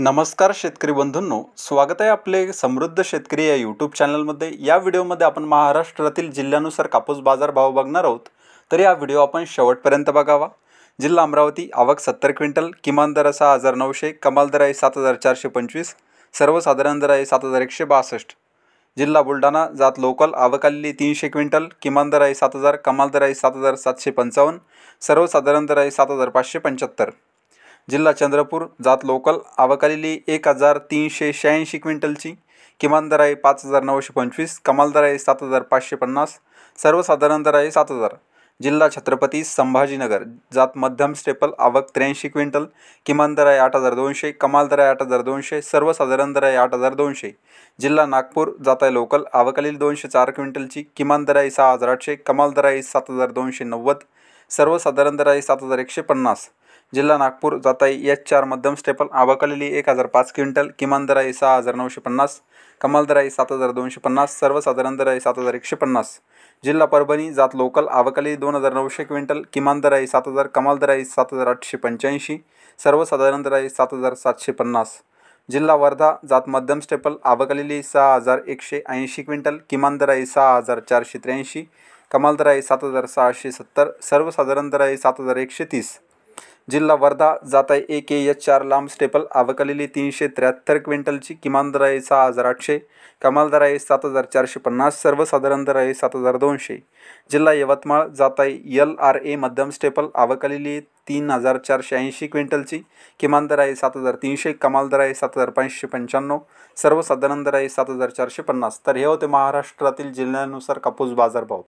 नमस्कार शेतकरी बंधूंनो, स्वागत आहे आपले समृद्ध शेतकरी या यूट्यूब चॅनलमध्ये। या व्हिडिओमध्ये आपण महाराष्ट्रातील जिल्ह्यानुसार कापूस बाजार भाव बघणार आहोत, तर या व्हिडिओ आपण शेवटपर्यंत बघावा। जिल्हा अमरावती, आवक 70 क्विंटल, किमान दर 6,900, कमाल दर आहे 7,425, सर्वसाधारण दर आहे 7,162। जिल्हा बुलढाणा, जात लोकल, आवक आलेली 300 क्विंटल, किमान दर आहे 7,000, कमाल दर आहे 7,755, सर्वसाधारण दर आहे 7,575। जिल्हा चंद्रपूर, जात लोकल, आवक आलेली 1,386 क्विंटलची, किमान दर आहे 5,925, कमाल दर आहे 7,550, सर्वसाधारण दर आहे 7,000। जिल्हा छत्रपती संभाजीनगर, जात मध्यम स्टेपल, आवक 83 क्विंटल, किमान दर आहे 8,200, कमाल दर आहे 8,200, सर्वसाधारण दर आहे 8,200। जिल्हा नागपूर, जात आहे लोकल, आवक आलेली 204 क्विंटलची, किमान दर आहे 6,800, कमाल दर आहे 7,290, सर्वसाधारण दर आहे 7,150। जिल्हा नागपूर, जात आहे H4 मध्यम स्टेपल, आवक आलेली 1,005 क्विंटल, किमान दर आहे 6,950, कमाल दर आहे 7,250, सर्वसाधारण दर आहे 7,150। जिल्हा परभणी, जात लोकल, आवक आलेली 2,900 क्विंटल, किमान दर आहे 7,000, कमाल दर आहे 7,885, सर्वसाधारण दर आहे 7,750। जिल्हा वर्धा, जात मध्यम स्टेपल, आवक आलेली 6,180 क्विंटल, किमान दर आहे 6,483, कमाल दर आहे 7,670, सर्वसाधारण दर आहे 7,130। जिल्हा वर्धा, जात आहे AKH4 लांब स्टेपल, आवक आलेली 373 क्विंटलची, किमान दर आहे 6,800, कमाल दर आहे 7,450, सर्वसाधारण दर आहे 7,200। जिल्हा यवतमाळ, जात आहे LRA मध्यम स्टेपल, आवक आलेली 3,480 क्विंटलची, किमान दर आहे 7,300, कमाल दर आहे 7,595, सर्वसाधारण दर आहे 7,450। तर हे होते महाराष्ट्रातील जिल्ह्यानुसार कापूस बाजारभाव।